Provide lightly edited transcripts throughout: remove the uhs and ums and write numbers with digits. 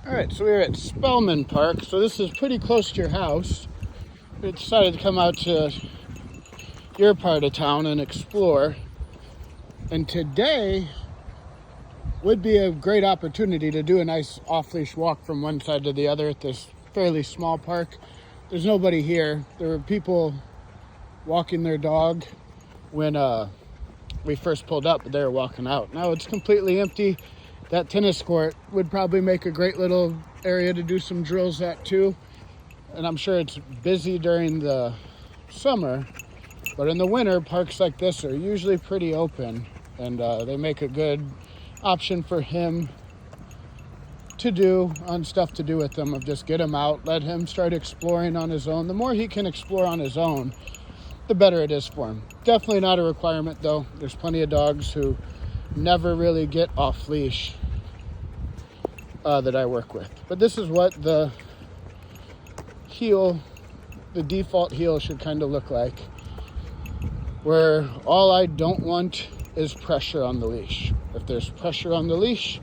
All right, so we're at Spellman Park. So this is pretty close to your house. We decided to come out to your part of town and explore. And today would be a great opportunity to do a nice off-leash walk from one side to the other at this fairly small park. There's nobody here. There were people walking their dog when we first pulled up, but they were walking out. Now it's completely empty. That tennis court would probably make a great little area to do some drills at too. And I'm sure it's busy during the summer, but in the winter, parks like this are usually pretty open, and they make a good option for him to do on stuff to do with them, of just get him out, let him start exploring on his own. The more he can explore on his own, the better it is for him. Definitely not a requirement though. There's plenty of dogs who never really get off leash that I work with. But this is what the default heel should kind of look like, where all I don't want is pressure on the leash. If there's pressure on the leash,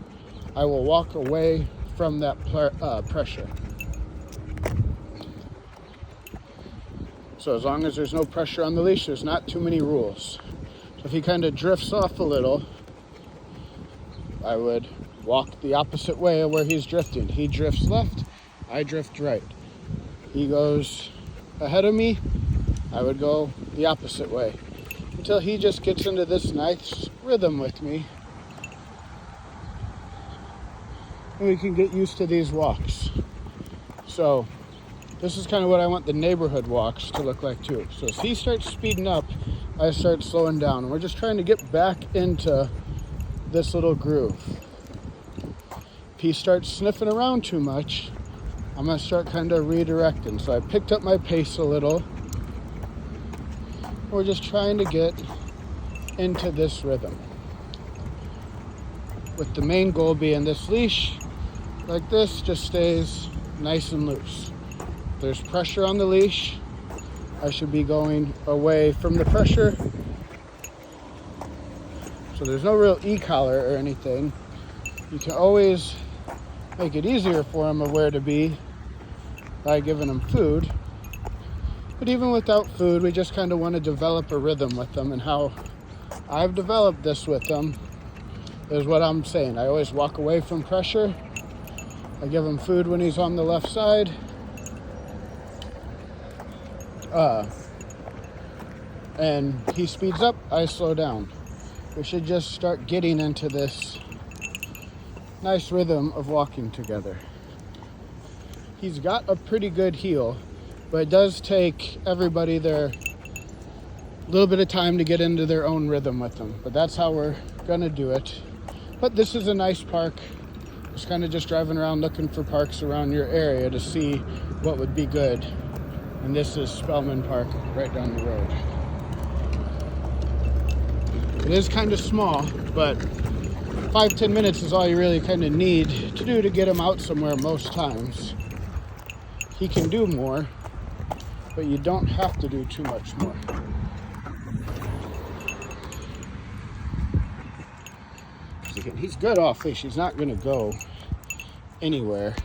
I will walk away from that pressure. So as long as there's no pressure on the leash, there's not too many rules. So if he kind of drifts off a little, I would walk the opposite way of where he's drifting. He drifts left, I drift right. He goes ahead of me, I would go the opposite way, until he just gets into this nice rhythm with me. And we can get used to these walks. So this is kind of what I want the neighborhood walks to look like too. So as he starts speeding up, I start slowing down. And we're just trying to get back into this little groove. If he starts sniffing around too much, I'm gonna start kind of redirecting. So I picked up my pace a little. We're just trying to get into this rhythm, with the main goal being this leash, like this, just stays nice and loose. If there's pressure on the leash, I should be going away from the pressure. So there's no real e-collar or anything. You can always make it easier for him of where to be by giving him food. But even without food, we just kind of want to develop a rhythm with them. And how I've developed this with them is what I'm saying. I always walk away from pressure. I give him food when he's on the left side. And he speeds up, I slow down. We should just start getting into this nice rhythm of walking together. He's got a pretty good heel, but it does take everybody their little bit of time to get into their own rhythm with them. But that's how we're gonna do it. But this is a nice park. Just kind of just driving around looking for parks around your area to see what would be good. And this is Spellman Park right down the road. It is kind of small, but 5-10 minutes is all you really kind of need to do to get him out somewhere most times. He can do more, but you don't have to do too much more. Again, he's good off leash. He's not going to go anywhere.